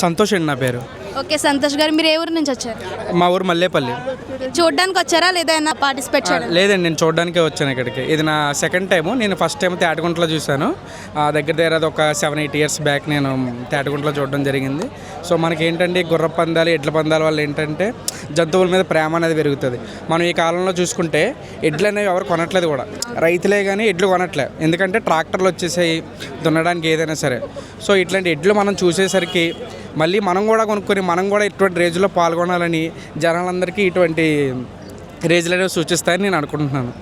సంతోష్ అండి నా పేరు. ఓకే సంతోష్ గారు, మీరు ఏ ఊరు నుంచి వచ్చారు? మా ఊరు మల్లేపల్లి. చూడడానికి వచ్చారా లేదా పార్టిసిపేట్ చేయడం? లేదండి, నేను చూడడానికే వచ్చాను ఇక్కడికి. ఇది నా సెకండ్ టైము. నేను ఫస్ట్ టైం తేటగుంటలో చూశాను. దగ్గర అది ఒక 7-8 ఇయర్స్ బ్యాక్ నేను తేటగుంటలో చూడడం జరిగింది. సో మనకి ఏంటంటే గుర్ర పందాలు, ఎడ్ల పందాల వల్ల ఏంటంటే జంతువుల మీద ప్రేమ అనేది పెరుగుతుంది. మనం ఈ కాలంలో చూసుకుంటే ఎడ్లు అనేవి ఎవరు కొనట్లేదు కూడా, రైతులే కానీ ఎడ్లు కొనట్లేదు. ఎందుకంటే ట్రాక్టర్లు వచ్చేసాయి దున్నడానికి ఏదైనా సరే. సో ఇట్లాంటి ఎడ్లు మనం చూసేసరికి మళ్ళీ మనం కూడా కొనుక్కొని మనం కూడా ఇటువంటి రేజులో పాల్గొనాలని జనాలందరికీ ఇటువంటి రేజులు అనేవి సూచిస్తాయని నేను అనుకుంటున్నాను.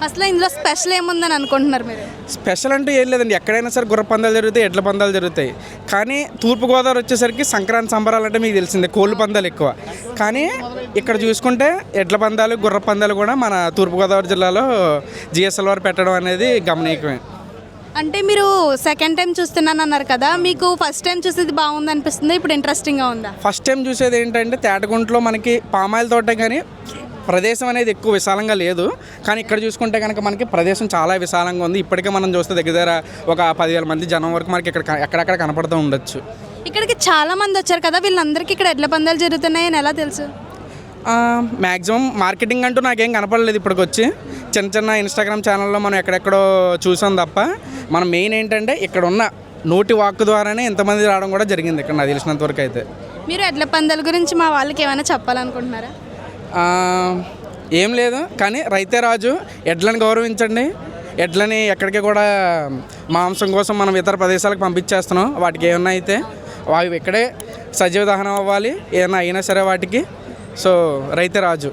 అసలు ఇందులో స్పెషల్ ఏముందని అనుకుంటున్నారు మీరు? స్పెషల్ అంటే ఏం లేదండి, ఎక్కడైనా సరే గుర్ర పందాలు జరుగుతాయి, ఎడ్ల పందాలు జరుగుతాయి. కానీ తూర్పుగోదావరి వచ్చేసరికి సంక్రాంతి సంబరాలు అంటే మీకు తెలిసిందే, కోళ్ళు పందాలు ఎక్కువ. కానీ ఇక్కడ చూసుకుంటే ఎడ్ల పందాలు, గుర్ర పందాలు కూడా మన తూర్పుగోదావరి జిల్లాలో జిఎస్ఎల్ వారు పెట్టడం అనేది గమనీయమే. అంటే మీరు సెకండ్ టైం చూస్తున్నాను అన్నారు కదా, మీకు ఫస్ట్ టైం చూసేది బాగుంది అనిపిస్తుంది, ఇప్పుడు ఇంట్రెస్టింగ్గా ఉందా? ఫస్ట్ టైం చూసేది ఏంటంటే తేటగుంటలో మనకి పామాయిల్ తోట, కానీ ప్రదేశం అనేది ఎక్కువ విశాలంగా లేదు. కానీ ఇక్కడ చూసుకుంటే కనుక మనకి ప్రదేశం చాలా విశాలంగా ఉంది. ఇప్పటికే మనం చూస్తే దగ్గర ఒక 10,000 మంది జనం వరకు మనకి ఇక్కడ ఎక్కడెక్కడ కనపడుతూ ఉండొచ్చు. ఇక్కడికి చాలా మంది వచ్చారు కదా, వీళ్ళందరికీ ఇక్కడ ఎడ్ల పందాలు జరుగుతున్నాయని ఎలా తెలుసు? మ్యాక్సిమం మార్కెటింగ్ అంటూ నాకేం కనపడలేదు ఇప్పటికి వచ్చి. చిన్న చిన్న ఇన్స్టాగ్రామ్ ఛానల్లో మనం ఎక్కడెక్కడో చూసాం తప్ప, మనం మెయిన్ ఏంటంటే ఇక్కడ ఉన్న నోటి వాక్కు ద్వారానే ఎంతమంది రావడం కూడా జరిగింది ఇక్కడ నాకు తెలిసినంత వరకు అయితే. మీరు ఎడ్ల పందాల గురించి మా వాళ్ళకి ఏమైనా చెప్పాలనుకుంటున్నారా? ఏం లేదు, కానీ రైతే రాజు, ఎడ్లను గౌరవించండి. ఎడ్లని ఎక్కడికి కూడా మాంసం కోసం మనం ఇతర ప్రదేశాలకు పంపించేస్తున్నాం. వాటికి ఏమన్నా అయితే అవి ఇక్కడే సజీవ దహనం అవ్వాలి, ఏమైనా అయినా సరే వాటికి. సో రైతే రాజు.